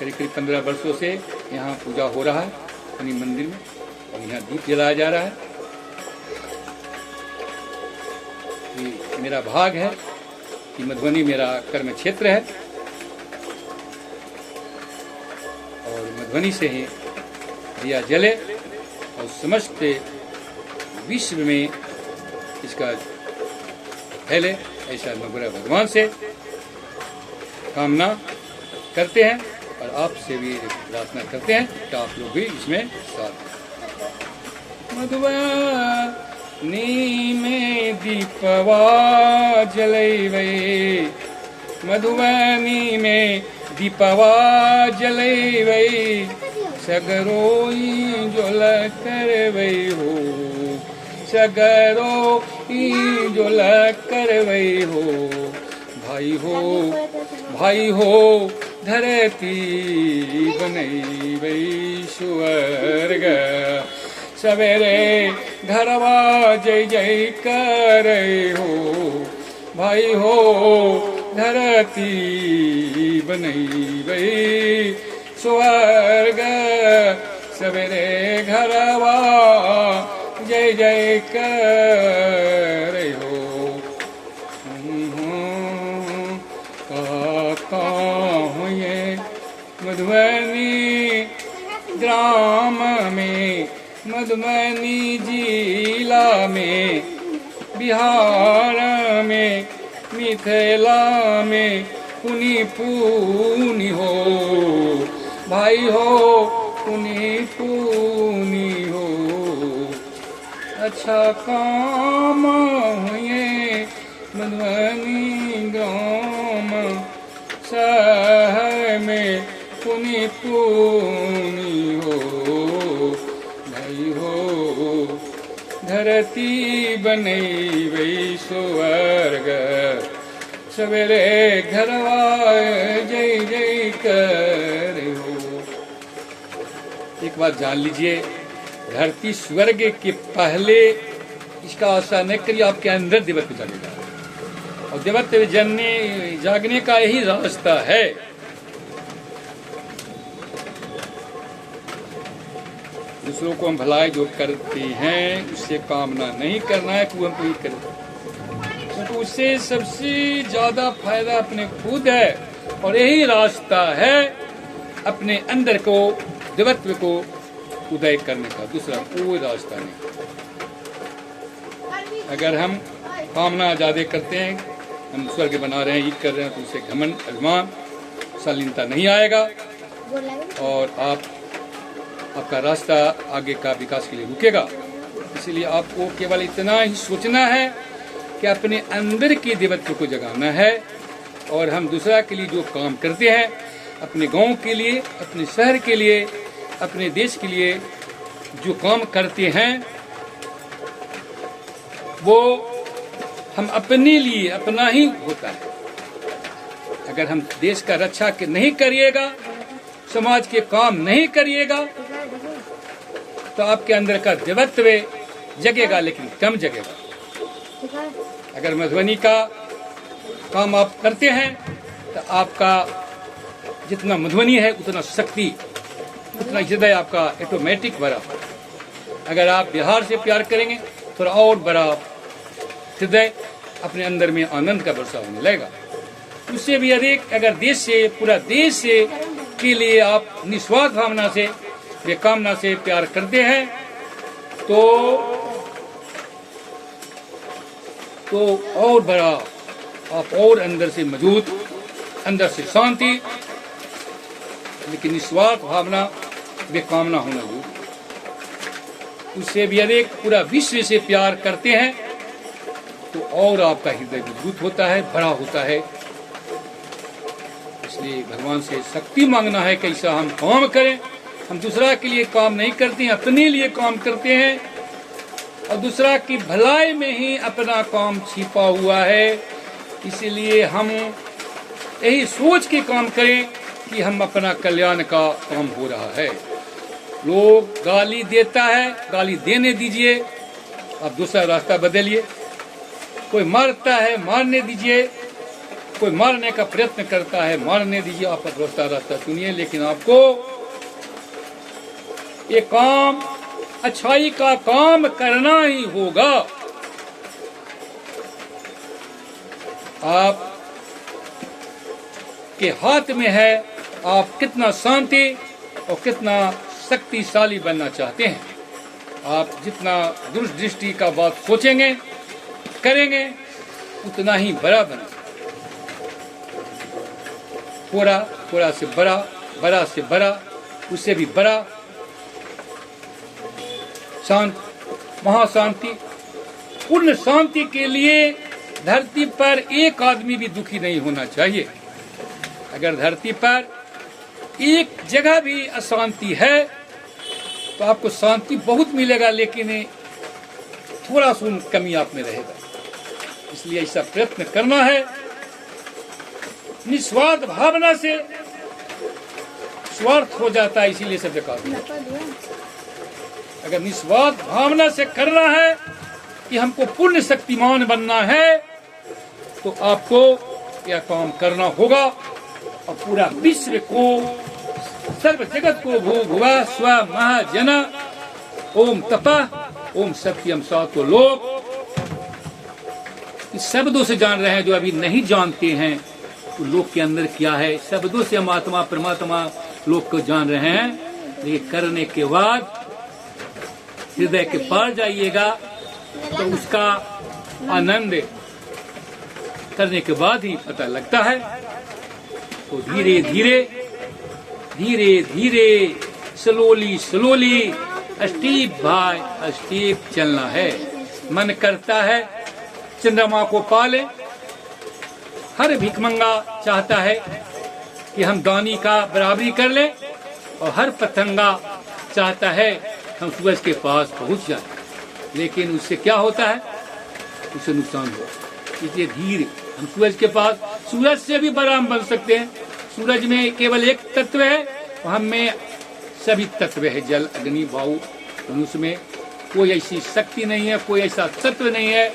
करीब करीब 15 वर्षों से यहाँ पूजा हो रहा है अपनी मंदिर में, और यहाँ दीप जलाया जा रहा है। ये मेरा भाग है कि मधुबनी मेरा कर्म क्षेत्र है, और मधुबनी से ही दिया जले और समस्त विश्व में इसका फैले, ऐसा मगुरा भगवान से कामना करते हैं और आपसे भी प्रार्थना करते हैं कि आप लोग भी इसमें साथ। मधुबनी में दीपवा जलैवे, मधुबनी में दीपवा जलैवे, सगरोई जोल करवै हो, सगरोई जोल करवै हो। भाई हो धरती बनैबै स्वर्ग, सवेरे घरवा जय जय करे हो। भाई हो धरती बनैबै स्वर्ग, सवेरे घरवा जय जय करे हो। कहूँ ये मधुबनी ग्राम में, मधुबनी जिला में, बिहार में, मिथिला में पुनि पुनि हो। भाई हो पुनि पुनि हो, अच्छा काम हुए मधुबनी ग्राम शहर में पुनि पुनि हो। भाई हो धरती बनैबै स्वर्ग, सवेरे घरवा जय जय कर हो। एक बात जान लीजिए, धरती स्वर्ग के पहले इसका आशा न करिए, आपके अंदर देवत्व जागेगा, और देवत्व जागने का यही रास्ता है। दूसरों को हम भलाई जो करते हैं उससे कामना नहीं करना है कि हम कोई करें, क्योंकि उससे सबसे ज्यादा फायदा अपने खुद है, और यही रास्ता है अपने अंदर को देवत्व को उदय करने का, दूसरा कोई रास्ता नहीं। अगर हम कामना ज्यादा करते हैं, हम स्वर्ग बना रहे हैं, ये कर रहे हैं, तो उससे घमंड अभिमान शालीनता नहीं आएगा, और आपका रास्ता आगे का विकास के लिए रुकेगा। इसलिए आपको केवल इतना ही सोचना है कि अपने अंदर के देवत्व को जगाना है, और हम दूसरा के लिए जो काम करते हैं, अपने गांव के लिए, अपने शहर के लिए, अपने देश के लिए जो काम करते हैं, वो हम अपने लिए अपना ही होता है। अगर हम देश का रक्षा के नहीं करिएगा, समाज के काम नहीं करिएगा, तो आपके अंदर का देवत्व जगेगा, लेकिन कम जगेगा। अगर मधुबनी का काम आप करते हैं, तो आपका जितना मधुबनी है उतना शक्ति, उतना हृदय आपका ऑटोमेटिक बड़ा। अगर आप बिहार से प्यार करेंगे, थोड़ा और बड़ा हृदय अपने अंदर में आनंद का वर्षा होने लगेगा। उससे भी अधिक अगर देश से, पूरा देश से के लिए आप निस्वार्थ भावना से, बेकामना से प्यार करते हैं, तो और बड़ा आप और अंदर से मजबूत, अंदर से शांति, लेकिन निस्वार्थ भावना बेकामना होना जरूरी। उससे भी अधिक पूरा विश्व से प्यार करते हैं, तो और आपका हृदय मजबूत होता है, बड़ा होता है। इसलिए भगवान से शक्ति मांगना है, कैसा हम काम करें। हम दूसरा के लिए काम नहीं करते हैं, अपने लिए काम करते हैं, और दूसरा की भलाई में ही अपना काम छिपा हुआ है। इसलिए हम यही सोच के काम करें कि हम अपना कल्याण का काम हो रहा है। लोग गाली देता है, गाली देने दीजिए, आप दूसरा रास्ता बदलिए। कोई मारता है, मारने दीजिए, कोई मारने का प्रयत्न करता है, मारने दीजिए, आप रोता रहता सुनिए, लेकिन आपको ये काम, अच्छाई का काम करना ही होगा। आप के हाथ में है आप कितना शांति और कितना शक्तिशाली बनना चाहते हैं। आप जितना दूरदृष्टि का बात सोचेंगे, करेंगे, उतना ही बड़ा बना। पूरा से बड़ा, बड़ा से बड़ा, उससे भी बड़ा, शांत, महाशांति। पूर्ण शांति के लिए धरती पर एक आदमी भी दुखी नहीं होना चाहिए। अगर धरती पर एक जगह भी अशांति है तो आपको शांति बहुत मिलेगा, लेकिन थोड़ा सा कमी आप में रहेगा। इसलिए ऐसा प्रयत्न करना है निस्वार्थ भावना से। स्वार्थ हो जाता है, इसीलिए सब बेकार। अगर निस्वार्थ भावना से करना है कि हमको पूर्ण शक्तिमान बनना है, तो आपको यह काम करना होगा और पूरा विश्व को, सर्व जगत को भू भुवा स्व महाजन ओम तपः ओम सत्यम सातो लोक, इस शब्दों से जान रहे हैं। जो अभी नहीं जानते हैं तो लोक के अंदर क्या है, शब्दों से हम आत्मा परमात्मा लोक को जान रहे हैं, लेकिन करने के बाद हृदय के पार जाइएगा तो उसका आनंद करने के बाद ही पता लगता है। तो धीरे धीरे धीरे धीरे slowly slowly step by step चलना है। मन करता है चंद्रमा को पाले, हर भिखमंगा चाहता है कि हम दानी का बराबरी कर लें, और हर पतंगा चाहता है हम सूरज के पास पहुंच जाएं, लेकिन उससे क्या होता है, उससे नुकसान होगा। इसलिए धीरे हम सूरज के पास, सूरज से भी बड़ा हम बन सकते हैं। सूरज में केवल एक तत्व है और हम में सभी तत्व है, जल अग्नि वायु। मनुष्य में कोई ऐसी शक्ति नहीं है, कोई ऐसा तत्व नहीं है,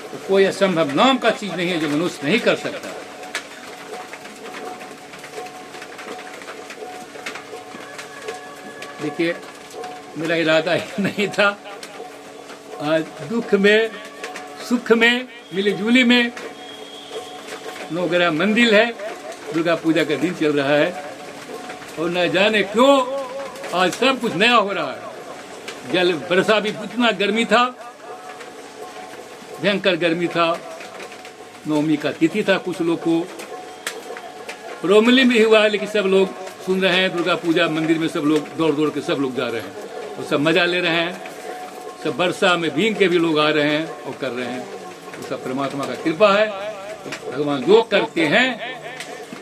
तो कोई असंभव नाम का चीज नहीं है जो मनुष्य नहीं कर सकता। देखिए, मेरा इरादा ही नहीं था आज दुख में सुख में मिली जुली में। नौगरा मंदिर है, दुर्गा पूजा का दिन चल रहा है, और न जाने क्यों आज सब कुछ नया हो रहा है। जल वर्षा भी, इतना गर्मी था, भयंकर गर्मी था। नवमी का तिथि था, कुछ लोग को रोमली भी हुआ है, लेकिन सब लोग सुन रहे हैं। दुर्गा पूजा मंदिर में सब लोग दौड़ दौड़ के सब लोग जा रहे हैं और सब मजा ले रहे हैं। सब वर्षा में भीग के भी लोग आ रहे हैं और कर रहे हैं। तो सब परमात्मा का कृपा है। तो भगवान जो करते हैं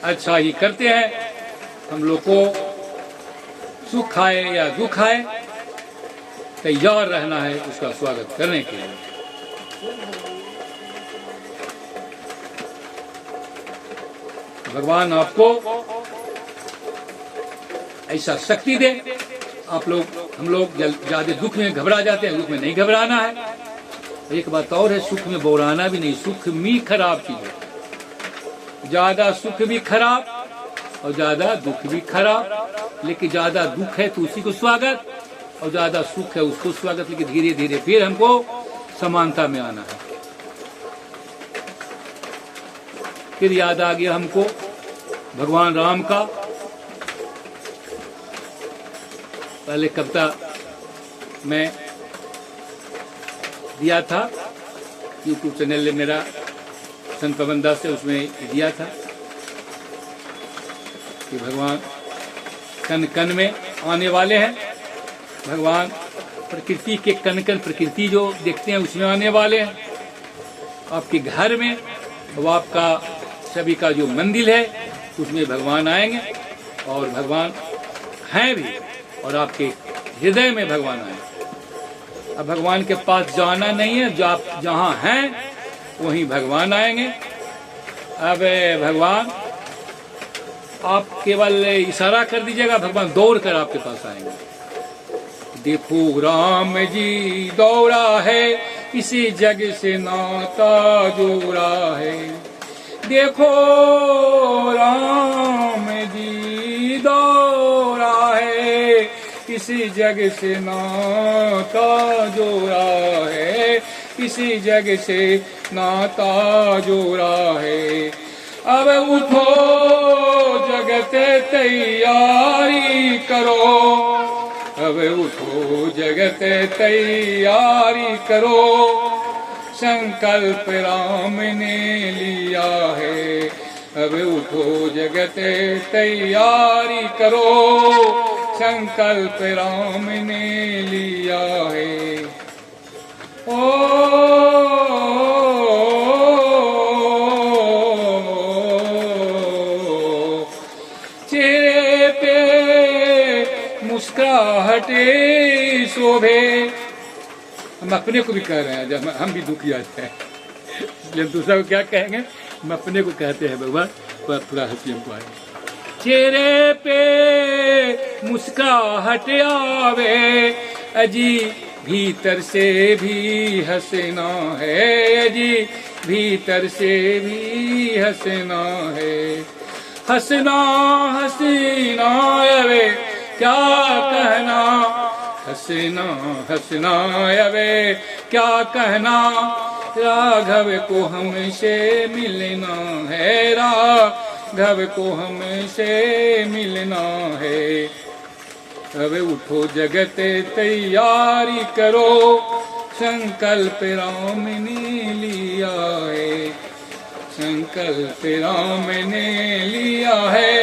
अच्छा ही करते हैं। हम लोग को सुख आए या दुख आए, तैयार रहना है उसका स्वागत करने के लिए। भगवान आपको ऐसा शक्ति दे। आप लोग, हम लोग ज्यादा दुख में घबरा जाते हैं, दुख में नहीं घबराना है। एक बात और है, सुख में बौराना भी नहीं। सुख भी खराब चीज है, ज्यादा सुख भी खराब और ज्यादा दुख भी खराब। लेकिन ज्यादा दुख है तो उसी को स्वागत, और ज्यादा सुख है उसको स्वागत। लेकिन धीरे धीरे फिर हमको समानता में आना है। फिर याद आ गया हमको भगवान राम का पहले कविता में दिया था, यूट्यूब चैनल मेरा संत पवन दास से, उसमें दिया था कि भगवान कण कण में आने वाले हैं। भगवान प्रकृति के कण कण, प्रकृति जो देखते हैं उसमें आने वाले हैं। आपके घर में, वो आपका सभी का जो मंदिर है उसमें भगवान आएंगे, और भगवान हैं भी, और आपके हृदय में भगवान आएंगे। अब भगवान के पास जाना नहीं है, जो आप जहाँ हैं वहीं भगवान आएंगे। अब भगवान, आप केवल इशारा कर दीजिएगा, भगवान दौड़ कर आपके पास आएंगे। देखो राम जी दौड़ा है इसी जग से नाता जोड़ा है। देखो राम जी दौड़ा है, इसी जग से नाता जोड़ा है, इसी जग से नाता जोड़ा है। अब उठो जगत तैयारी करो, अब उठो जगत तैयारी करो, संकल्प राम ने लिया है। अब उठो जगत तैयारी करो, संकल्प राम ने लिया है। ओ चेहरे पे मुस्कुराहटे शोभे। हम अपने को भी कह रहे हैं, जब हम भी दुखी आते हैं, इसलिए हम दूसरा को क्या कहेंगे, हम अपने को कहते हैं भगवान, थोड़ा हंसी हमको आए। चेहरे पे मुस्कुराहट आवे, अजी भीतर से भी हंसना है, अजी भीतर से भी हंसना है। हंसना हसीना अवे क्या कहना, हंसना हंसना अवे क्या कहना, राघव को हमसे मिलना है, राघव को हमसे मिलना है। अब उठो जगत तैयारी करो, संकल्प राम ने लिया है, संकल्प राम ने लिया है।